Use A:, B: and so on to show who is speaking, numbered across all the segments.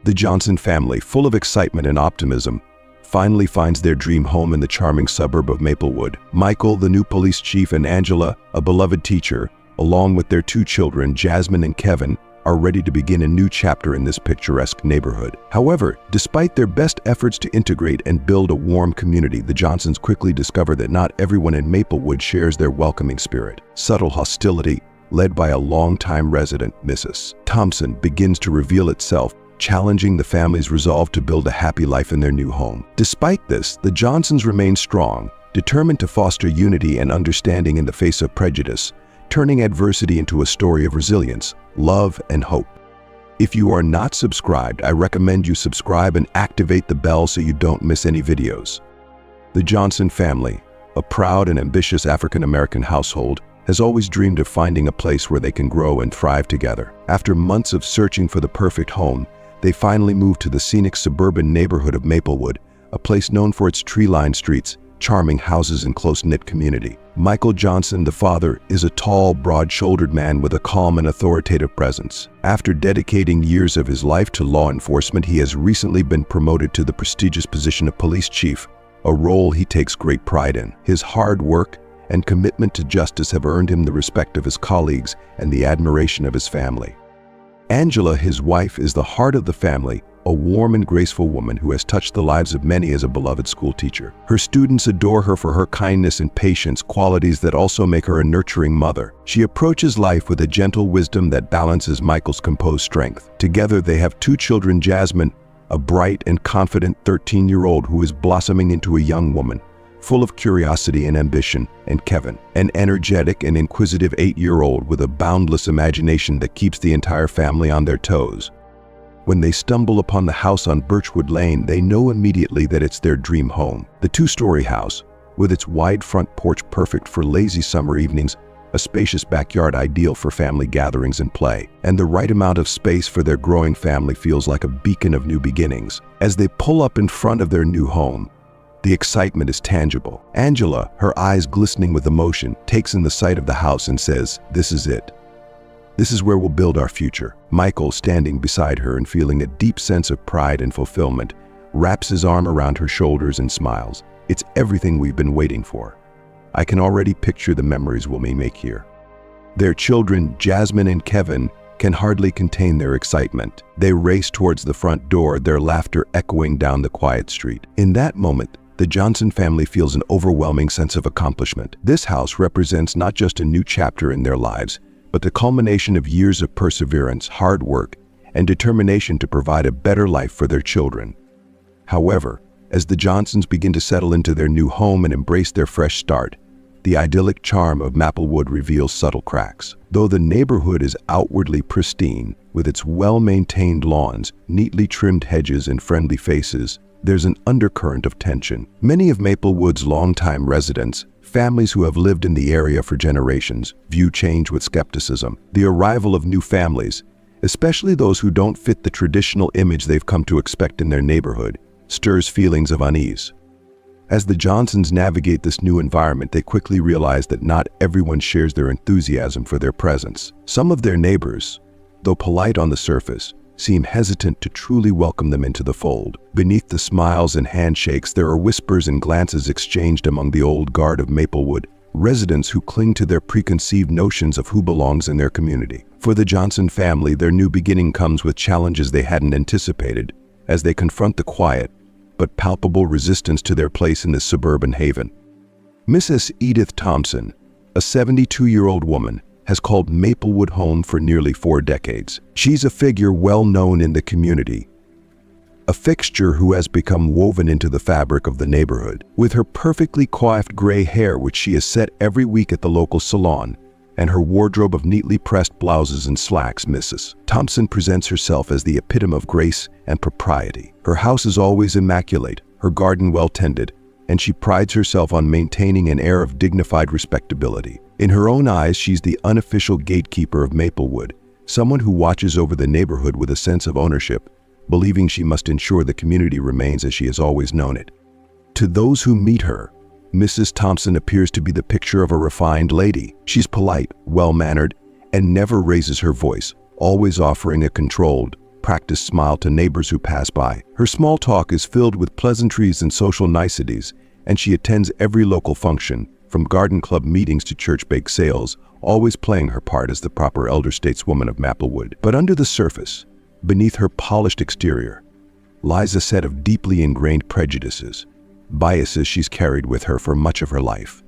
A: The Johnson family, full of excitement and optimism, finally finds their dream home in the charming suburb of Maplewood. Michael, the new police chief, and Angela, a beloved teacher, along with their 2 children, Jasmine and Kevin, are ready to begin a new chapter in this picturesque neighborhood. However, despite their best efforts to integrate and build a warm community, the Johnsons quickly discover that not everyone in Maplewood shares their welcoming spirit. Subtle hostility, led by a longtime resident, Mrs. Thompson, begins to reveal itself, challenging the family's resolve to build a happy life in their new home. Despite this, the Johnsons remain strong, determined to foster unity and understanding in the face of prejudice, turning adversity into a story of resilience, love, and hope. If you are not subscribed, I recommend you subscribe and activate the bell so you don't miss any videos. The Johnson family, a proud and ambitious African-American household, has always dreamed of finding a place where they can grow and thrive together. After months of searching for the perfect home, they finally moved to the scenic suburban neighborhood of Maplewood, a place known for its tree-lined streets, charming houses, and close-knit community. Michael Johnson, the father, is a tall, broad-shouldered man with a calm and authoritative presence. After dedicating years of his life to law enforcement, he has recently been promoted to the prestigious position of police chief, a role he takes great pride in. His hard work and commitment to justice have earned him the respect of his colleagues and the admiration of his family. Angela, his wife, is the heart of the family, a warm and graceful woman who has touched the lives of many as a beloved school teacher. Her students adore her for her kindness and patience, qualities that also make her a nurturing mother. She approaches life with a gentle wisdom that balances Michael's composed strength. Together, they have 2 children, Jasmine, a bright and confident 13-year-old who is blossoming into a young woman, full of curiosity and ambition, and Kevin, an energetic and inquisitive 8-year-old with a boundless imagination that keeps the entire family on their toes. When they stumble upon the house on Birchwood Lane, they know immediately that it's their dream home. The 2-story house, with its wide front porch perfect for lazy summer evenings, a spacious backyard ideal for family gatherings and play, and the right amount of space for their growing family, feels like a beacon of new beginnings. As they pull up in front of their new home, the excitement is tangible. Angela, her eyes glistening with emotion, takes in the sight of the house and says, "This is it. This is where we'll build our future." Michael, standing beside her and feeling a deep sense of pride and fulfillment, wraps his arm around her shoulders and smiles. "It's everything we've been waiting for. I can already picture the memories we'll make here." Their children, Jasmine and Kevin, can hardly contain their excitement. They race towards the front door, their laughter echoing down the quiet street. In that moment, the Johnson family feels an overwhelming sense of accomplishment. This house represents not just a new chapter in their lives, but the culmination of years of perseverance, hard work, and determination to provide a better life for their children. However, as the Johnsons begin to settle into their new home and embrace their fresh start, the idyllic charm of Maplewood reveals subtle cracks. Though the neighborhood is outwardly pristine, with its well-maintained lawns, neatly trimmed hedges, and friendly faces, there's an undercurrent of tension. Many of Maplewood's longtime residents, families who have lived in the area for generations, view change with skepticism. The arrival of new families, especially those who don't fit the traditional image they've come to expect in their neighborhood, stirs feelings of unease. As the Johnsons navigate this new environment, they quickly realize that not everyone shares their enthusiasm for their presence. Some of their neighbors, though polite on the surface, seem hesitant to truly welcome them into the fold. Beneath the smiles and handshakes, there are whispers and glances exchanged among the old guard of Maplewood, residents who cling to their preconceived notions of who belongs in their community. For the Johnson family, their new beginning comes with challenges they hadn't anticipated, as they confront the quiet but palpable resistance to their place in this suburban haven. Mrs. Edith Thompson, a 72-year-old woman, has called Maplewood home for nearly 4 decades. She's a figure well known in the community, a fixture who has become woven into the fabric of the neighborhood. With her perfectly coiffed gray hair, which she has set every week at the local salon, and her wardrobe of neatly pressed blouses and slacks, Mrs. Thompson presents herself as the epitome of grace and propriety. Her house is always immaculate, her garden well tended, and she prides herself on maintaining an air of dignified respectability. In her own eyes, she's the unofficial gatekeeper of Maplewood, someone who watches over the neighborhood with a sense of ownership, believing she must ensure the community remains as she has always known it. To those who meet her, Mrs. Thompson appears to be the picture of a refined lady. She's polite, well-mannered, and never raises her voice, always offering a controlled, practiced smile to neighbors who pass by. Her small talk is filled with pleasantries and social niceties, and she attends every local function, from garden club meetings to church bake sales, always playing her part as the proper elder stateswoman of Maplewood. But under the surface, beneath her polished exterior, lies a set of deeply ingrained prejudices, biases she's carried with her for much of her life.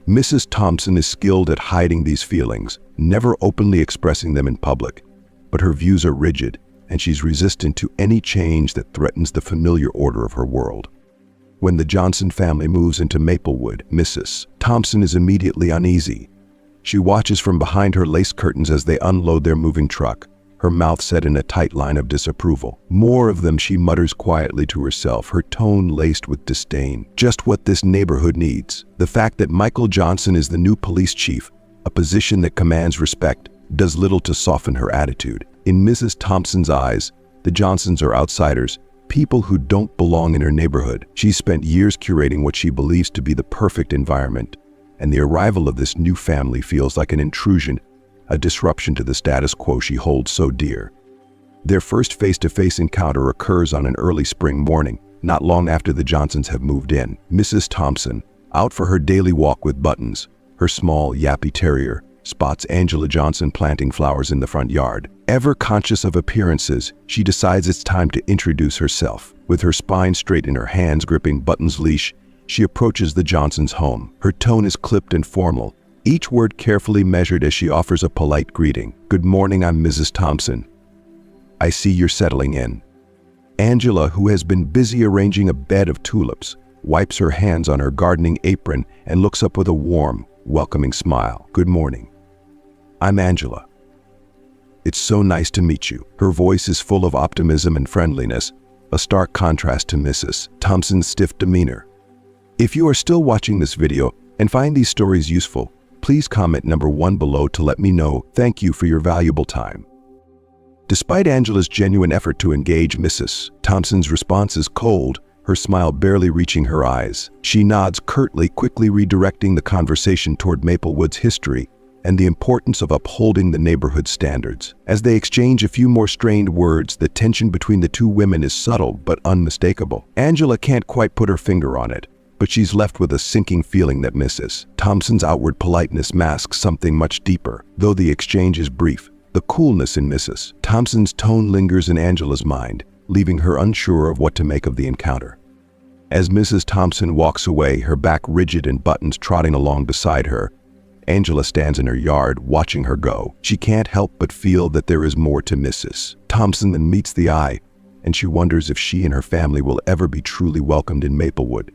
A: Mrs. Thompson is skilled at hiding these feelings, never openly expressing them in public, but her views are rigid, and she's resistant to any change that threatens the familiar order of her world. When the Johnson family moves into Maplewood, Mrs. Thompson is immediately uneasy. She watches from behind her lace curtains as they unload their moving truck, her mouth set in a tight line of disapproval. "More of them," she mutters quietly to herself, her tone laced with disdain. Just what this neighborhood needs. The fact that Michael Johnson is the new police chief, a position that commands respect, does little to soften her attitude. In Mrs. Thompson's eyes, the Johnsons are outsiders, people who don't belong in her neighborhood. She's spent years curating what she believes to be the perfect environment, and the arrival of this new family feels like an intrusion, a disruption to the status quo she holds so dear. Their first face-to-face encounter occurs on an early spring morning, not long after the Johnsons have moved in. Mrs. Thompson, out for her daily walk with Buttons, her small, yappy terrier, spots Angela Johnson planting flowers in the front yard. Ever conscious of appearances, she decides it's time to introduce herself. With her spine straight and her hands gripping Button's leash, she approaches the Johnsons' home. Her tone is clipped and formal, each word carefully measured as she offers a polite greeting. "Good morning, I'm Mrs. Thompson. I see you're settling in." Angela, who has been busy arranging a bed of tulips, wipes her hands on her gardening apron and looks up with a warm, welcoming smile. "Good morning. I'm Angela. It's so nice to meet you." Her voice is full of optimism and friendliness, a stark contrast to Mrs. Thompson's stiff demeanor. If you are still watching this video and find these stories useful, please comment number 1 below to let me know. Thank you for your valuable time. Despite Angela's genuine effort to engage, Mrs. Thompson's response is cold, her smile barely reaching her eyes. She nods curtly, quickly redirecting the conversation toward Maplewood's history and the importance of upholding the neighborhood standards. As they exchange a few more strained words, the tension between the two women is subtle but unmistakable. Angela can't quite put her finger on it, but she's left with a sinking feeling that Mrs. Thompson's outward politeness masks something much deeper. Though the exchange is brief, the coolness in Mrs. Thompson's tone lingers in Angela's mind, leaving her unsure of what to make of the encounter. As Mrs. Thompson walks away, her back rigid and Buttons trotting along beside her, Angela stands in her yard, watching her go. She can't help but feel that there is more to Mrs. Thompson than meets the eye, and she wonders if she and her family will ever be truly welcomed in Maplewood.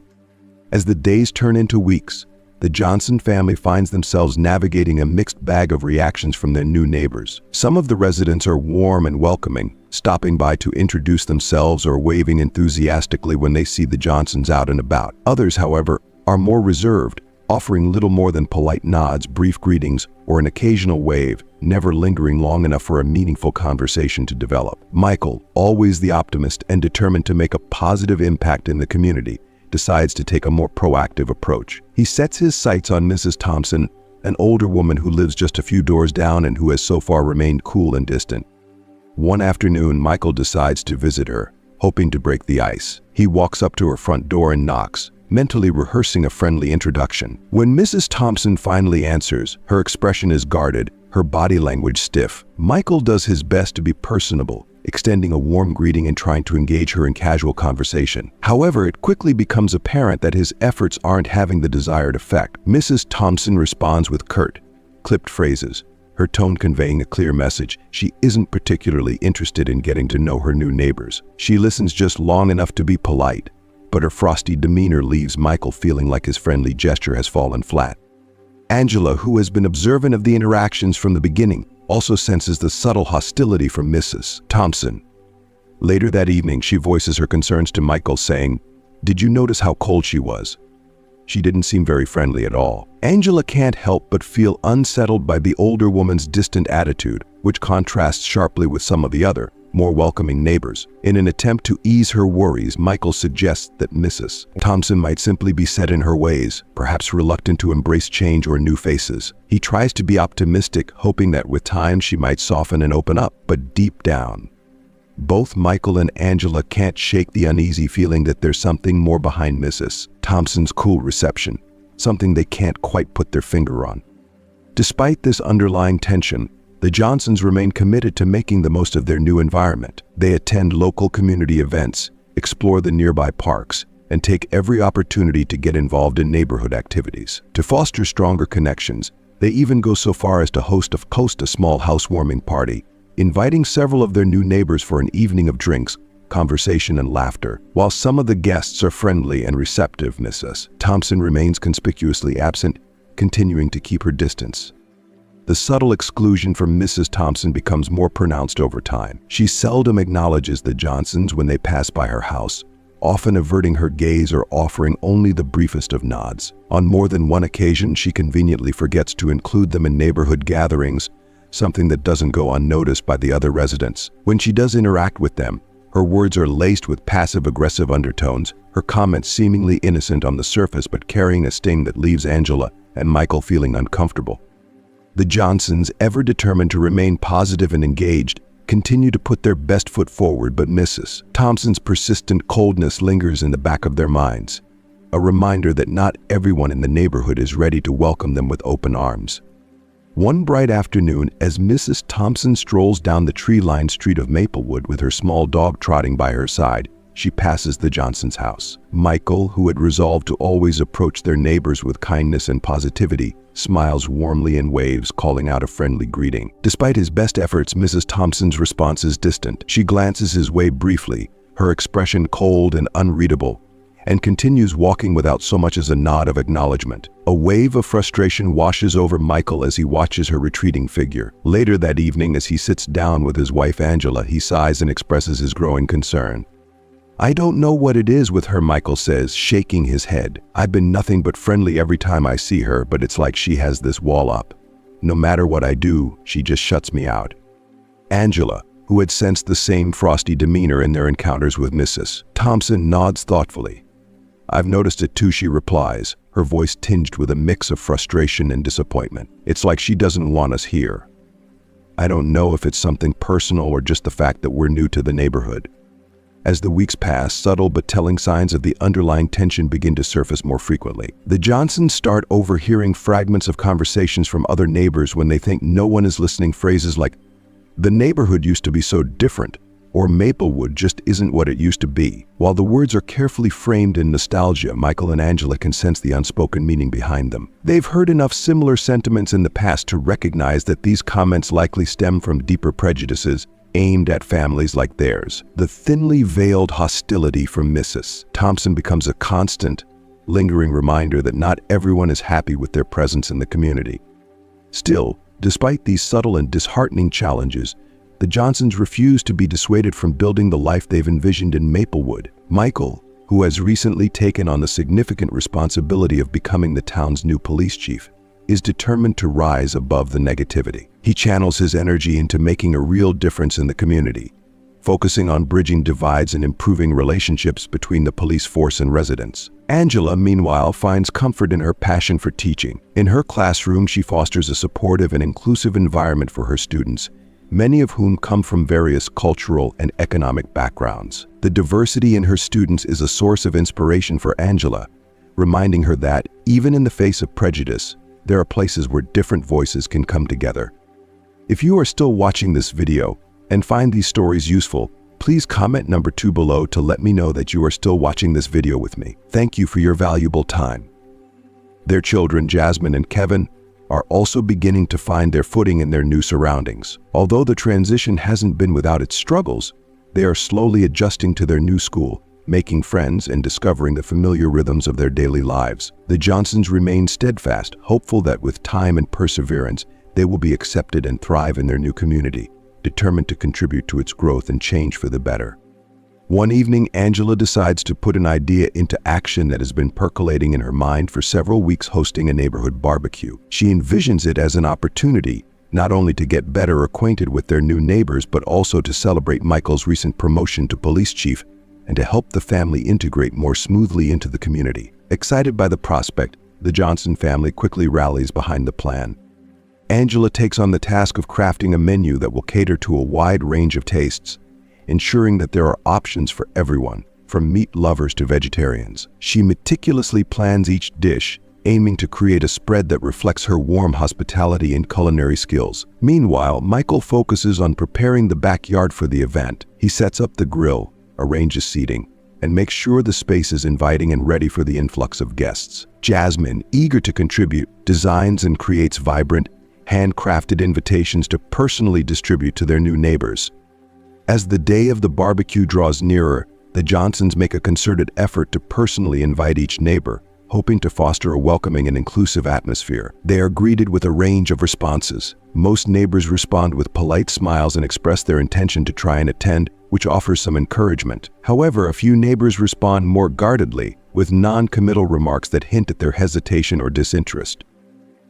A: As the days turn into weeks, the Johnson family finds themselves navigating a mixed bag of reactions from their new neighbors. Some of the residents are warm and welcoming, stopping by to introduce themselves or waving enthusiastically when they see the Johnsons out and about. Others, however, are more reserved, offering little more than polite nods, brief greetings, or an occasional wave, never lingering long enough for a meaningful conversation to develop. Michael, always the optimist and determined to make a positive impact in the community, decides to take a more proactive approach. He sets his sights on Mrs. Thompson, an older woman who lives just a few doors down and who has so far remained cool and distant. One afternoon, Michael decides to visit her, hoping to break the ice. He walks up to her front door and knocks, mentally rehearsing a friendly introduction. When Mrs. Thompson finally answers, her expression is guarded, her body language stiff. Michael does his best to be personable, extending a warm greeting and trying to engage her in casual conversation. However, it quickly becomes apparent that his efforts aren't having the desired effect. Mrs. Thompson responds with curt, clipped phrases, her tone conveying a clear message. She isn't particularly interested in getting to know her new neighbors. She listens just long enough to be polite, but her frosty demeanor leaves Michael feeling like his friendly gesture has fallen flat. Angela, who has been observant of the interactions from the beginning, also senses the subtle hostility from Mrs. Thompson. Later that evening, she voices her concerns to Michael, saying, "Did you notice how cold she was? She didn't seem very friendly at all." Angela can't help but feel unsettled by the older woman's distant attitude, which contrasts sharply with some of the other, more welcoming neighbors. In an attempt to ease her worries, Michael suggests that Mrs. Thompson might simply be set in her ways, perhaps reluctant to embrace change or new faces. He tries to be optimistic, hoping that with time she might soften and open up, but deep down, Both Michael and Angela can't shake the uneasy feeling that there's something more behind Mrs. Thompson's cool reception, something they can't quite put their finger on. Despite this underlying tension, the Johnsons remain committed to making the most of their new environment. They attend local community events, explore the nearby parks, and take every opportunity to get involved in neighborhood activities. To foster stronger connections, they even go so far as to host a small housewarming party, inviting several of their new neighbors for an evening of drinks, conversation, and laughter. While some of the guests are friendly and receptive, Mrs. Thompson remains conspicuously absent, continuing to keep her distance. The subtle exclusion from Mrs. Thompson becomes more pronounced over time. She seldom acknowledges the Johnsons when they pass by her house, often averting her gaze or offering only the briefest of nods. On more than one occasion, she conveniently forgets to include them in neighborhood gatherings, something that doesn't go unnoticed by the other residents. When she does interact with them, her words are laced with passive-aggressive undertones, her comments seemingly innocent on the surface but carrying a sting that leaves Angela and Michael feeling uncomfortable. The Johnsons, ever determined to remain positive and engaged, continue to put their best foot forward, but Mrs. Thompson's persistent coldness lingers in the back of their minds, a reminder that not everyone in the neighborhood is ready to welcome them with open arms. One bright afternoon, as Mrs. Thompson strolls down the tree-lined street of Maplewood with her small dog trotting by her side, she passes the Johnsons' house. Michael, who had resolved to always approach their neighbors with kindness and positivity, smiles warmly and waves, calling out a friendly greeting. Despite his best efforts, Mrs. Thompson's response is distant. She glances his way briefly, her expression cold and unreadable, and continues walking without so much as a nod of acknowledgement. A wave of frustration washes over Michael as he watches her retreating figure. Later that evening, as he sits down with his wife Angela, he sighs and expresses his growing concern. "I don't know what it is with her," Michael says, shaking his head. "I've been nothing but friendly every time I see her, but it's like she has this wall up. No matter what I do, she just shuts me out." Angela, who had sensed the same frosty demeanor in their encounters with Mrs. Thompson, nods thoughtfully. "I've noticed it too," she replies, her voice tinged with a mix of frustration and disappointment. "It's like she doesn't want us here. I don't know if it's something personal or just the fact that we're new to the neighborhood." As the weeks pass, subtle but telling signs of the underlying tension begin to surface more frequently. The Johnsons start overhearing fragments of conversations from other neighbors when they think no one is listening. Phrases like, "The neighborhood used to be so different," or "Maplewood just isn't what it used to be." While the words are carefully framed in nostalgia, Michael and Angela can sense the unspoken meaning behind them. They've heard enough similar sentiments in the past to recognize that these comments likely stem from deeper prejudices aimed at families like theirs. The thinly veiled hostility from Mrs. Thompson becomes a constant, lingering reminder that not everyone is happy with their presence in the community. Still, despite these subtle and disheartening challenges, the Johnsons refuse to be dissuaded from building the life they've envisioned in Maplewood. Michael, who has recently taken on the significant responsibility of becoming the town's new police chief, is determined to rise above the negativity. He channels his energy into making a real difference in the community, focusing on bridging divides and improving relationships between the police force and residents. Angela, meanwhile, finds comfort in her passion for teaching. In her classroom, she fosters a supportive and inclusive environment for her students, many of whom come from various cultural and economic backgrounds. The diversity in her students is a source of inspiration for Angela, reminding her that, even in the face of prejudice, there are places where different voices can come together. If you are still watching this video and find these stories useful, please comment number 2 below to let me know that you are still watching this video with me. Thank you for your valuable time. Their children, Jasmine and Kevin, are also beginning to find their footing in their new surroundings. Although the transition hasn't been without its struggles, they are slowly adjusting to their new school, making friends and discovering the familiar rhythms of their daily lives. The Johnsons remain steadfast, hopeful that with time and perseverance, they will be accepted and thrive in their new community, determined to contribute to its growth and change for the better. One evening, Angela decides to put an idea into action that has been percolating in her mind for several weeks: hosting a neighborhood barbecue. She envisions it as an opportunity not only to get better acquainted with their new neighbors, but also to celebrate Michael's recent promotion to police chief and to help the family integrate more smoothly into the community. Excited by the prospect, the Johnson family quickly rallies behind the plan. Angela takes on the task of crafting a menu that will cater to a wide range of tastes, ensuring that there are options for everyone, from meat lovers to vegetarians. She meticulously plans each dish, aiming to create a spread that reflects her warm hospitality and culinary skills. Meanwhile, Michael focuses on preparing the backyard for the event. He sets up the grill, arranges seating, and makes sure the space is inviting and ready for the influx of guests. Jasmine, eager to contribute, designs and creates vibrant, handcrafted invitations to personally distribute to their new neighbors. As the day of the barbecue draws nearer, the Johnsons make a concerted effort to personally invite each neighbor, hoping to foster a welcoming and inclusive atmosphere. They are greeted with a range of responses. Most neighbors respond with polite smiles and express their intention to try and attend, which offers some encouragement. However, a few neighbors respond more guardedly, with non-committal remarks that hint at their hesitation or disinterest.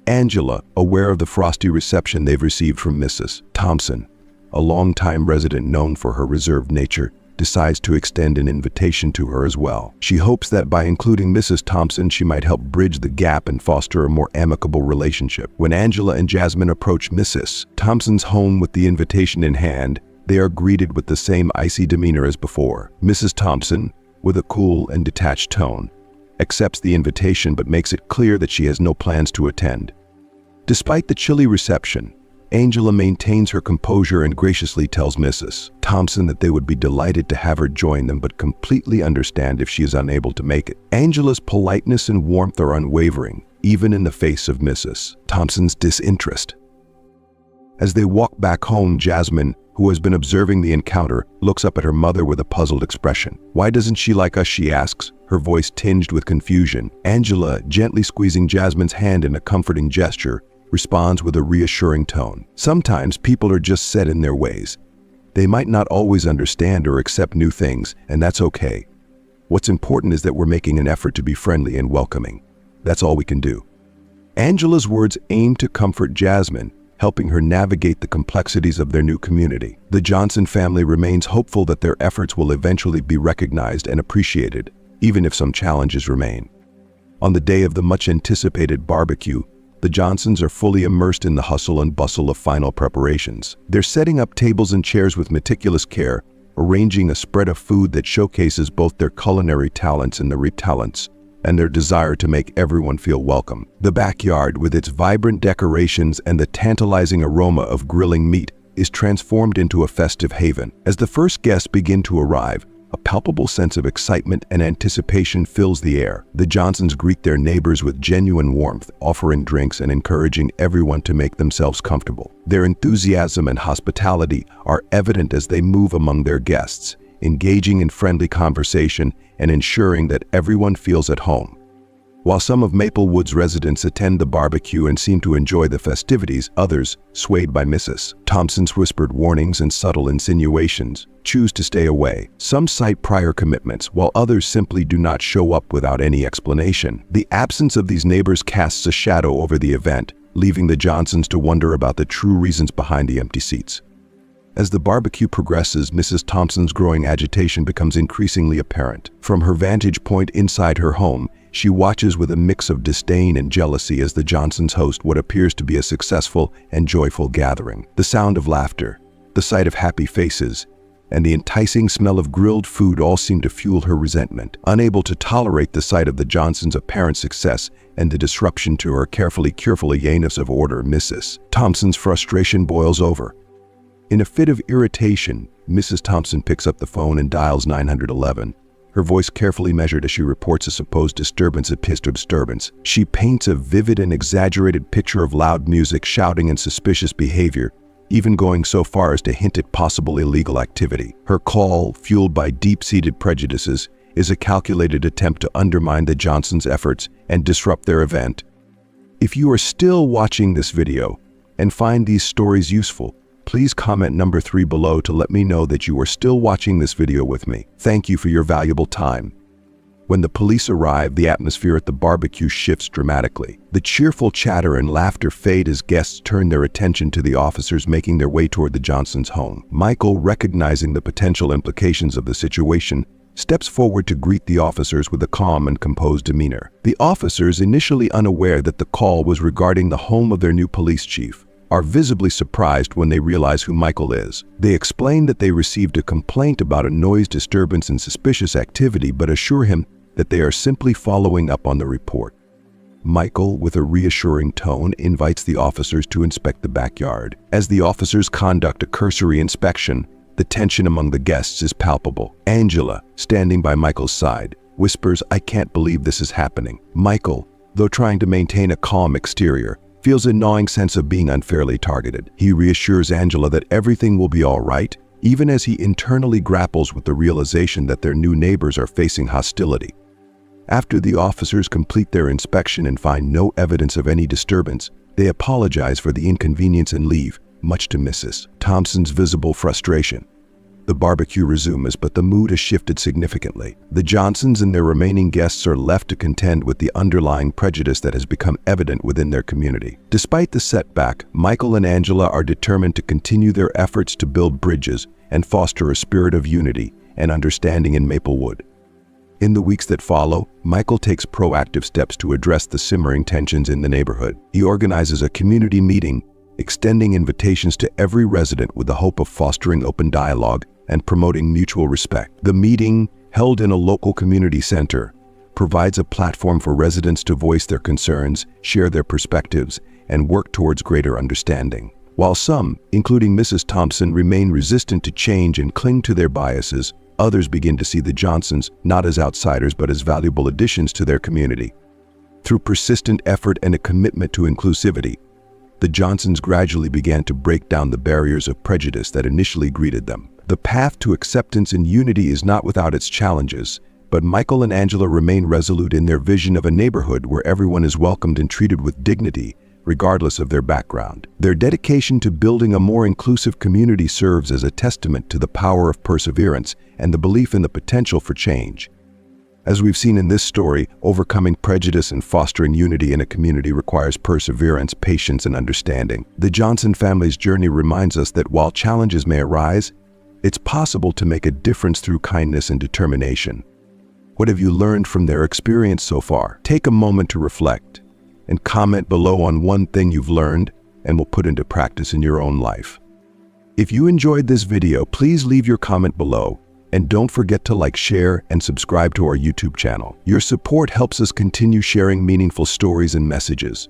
A: Angela, aware of the frosty reception they've received from Mrs. Thompson, a longtime resident known for her reserved nature, decides to extend an invitation to her as well. She hopes that by including Mrs. Thompson, she might help bridge the gap and foster a more amicable relationship. When Angela and Jasmine approach Mrs. Thompson's home with the invitation in hand, they are greeted with the same icy demeanor as before. Mrs. Thompson, with a cool and detached tone, accepts the invitation but makes it clear that she has no plans to attend. Despite the chilly reception, Angela maintains her composure and graciously tells Mrs. Thompson that they would be delighted to have her join them but completely understand if she is unable to make it. Angela's politeness and warmth are unwavering, even in the face of Mrs. Thompson's disinterest. As they walk back home, Jasmine, who has been observing the encounter, looks up at her mother with a puzzled expression. "Why doesn't she like us?" she asks, her voice tinged with confusion. Angela, gently squeezing Jasmine's hand in a comforting gesture, responds with a reassuring tone. "Sometimes people are just set in their ways. They might not always understand or accept new things, and that's okay. What's important is that we're making an effort to be friendly and welcoming. That's all we can do." Angela's words aim to comfort Jasmine, helping her navigate the complexities of their new community. The Johnson family remains hopeful that their efforts will eventually be recognized and appreciated, even if some challenges remain. On the day of the much-anticipated barbecue, the Johnsons are fully immersed in the hustle and bustle of final preparations. They're setting up tables and chairs with meticulous care, arranging a spread of food that showcases both their culinary talents and their desire to make everyone feel welcome. The backyard, with its vibrant decorations and the tantalizing aroma of grilling meat, is transformed into a festive haven. As the first guests begin to arrive, a palpable sense of excitement and anticipation fills the air. The Johnsons greet their neighbors with genuine warmth, offering drinks and encouraging everyone to make themselves comfortable. Their enthusiasm and hospitality are evident as they move among their guests, engaging in friendly conversation and ensuring that everyone feels at home. While some of Maplewood's residents attend the barbecue and seem to enjoy the festivities, others, swayed by Mrs. Thompson's whispered warnings and subtle insinuations, choose to stay away. Some cite prior commitments, while others simply do not show up without any explanation. The absence of these neighbors casts a shadow over the event, leaving the Johnsons to wonder about the true reasons behind the empty seats. As the barbecue progresses, Mrs. Thompson's growing agitation becomes increasingly apparent. From her vantage point inside her home, she watches with a mix of disdain and jealousy as the Johnsons host what appears to be a successful and joyful gathering. The sound of laughter, the sight of happy faces, and the enticing smell of grilled food all seem to fuel her resentment. Unable to tolerate the sight of the Johnsons' apparent success and the disruption to her carefully yayness of order, Mrs. Thompson's frustration boils over. In a fit of irritation, Mrs. Thompson picks up the phone and dials 911. Her voice carefully measured as she reports a supposed disturbance. She paints a vivid and exaggerated picture of loud music, shouting, and suspicious behavior, even going so far as to hint at possible illegal activity. Her call, fueled by deep-seated prejudices, is a calculated attempt to undermine the Johnsons' efforts and disrupt their event. If you are still watching this video and find these stories useful, please comment number 3 below to let me know that you are still watching this video with me. Thank you for your valuable time. When the police arrive, the atmosphere at the barbecue shifts dramatically. The cheerful chatter and laughter fade as guests turn their attention to the officers making their way toward the Johnsons' home. Michael, recognizing the potential implications of the situation, steps forward to greet the officers with a calm and composed demeanor. The officers, initially unaware that the call was regarding the home of their new police chief, are visibly surprised when they realize who Michael is. They explain that they received a complaint about a noise disturbance and suspicious activity, but assure him that they are simply following up on the report. Michael, with a reassuring tone, invites the officers to inspect the backyard. As the officers conduct a cursory inspection, the tension among the guests is palpable. Angela, standing by Michael's side, whispers, "I can't believe this is happening." Michael, though trying to maintain a calm exterior, feels a gnawing sense of being unfairly targeted. He reassures Angela that everything will be all right, even as he internally grapples with the realization that their new neighbors are facing hostility. After the officers complete their inspection and find no evidence of any disturbance, they apologize for the inconvenience and leave, much to Mrs. Thompson's visible frustration. The barbecue resumes, but the mood has shifted significantly. The Johnsons and their remaining guests are left to contend with the underlying prejudice that has become evident within their community. Despite the setback, Michael and Angela are determined to continue their efforts to build bridges and foster a spirit of unity and understanding in Maplewood. In the weeks that follow, Michael takes proactive steps to address the simmering tensions in the neighborhood. He organizes a community meeting, extending invitations to every resident with the hope of fostering open dialogue and promoting mutual respect. The meeting, held in a local community center, provides a platform for residents to voice their concerns, share their perspectives, and work towards greater understanding. While some, including Mrs. Thompson, remain resistant to change and cling to their biases, others begin to see the Johnsons not as outsiders but as valuable additions to their community. Through persistent effort and a commitment to inclusivity, the Johnsons gradually began to break down the barriers of prejudice that initially greeted them. The path to acceptance and unity is not without its challenges, but Michael and Angela remain resolute in their vision of a neighborhood where everyone is welcomed and treated with dignity, regardless of their background. Their dedication to building a more inclusive community serves as a testament to the power of perseverance and the belief in the potential for change. As we've seen in this story, overcoming prejudice and fostering unity in a community requires perseverance, patience, and understanding. The Johnson family's journey reminds us that while challenges may arise, it's possible to make a difference through kindness and determination. What have you learned from their experience so far? Take a moment to reflect and comment below on one thing you've learned and will put into practice in your own life. If you enjoyed this video, please leave your comment below and don't forget to like, share, and subscribe to our YouTube channel. Your support helps us continue sharing meaningful stories and messages.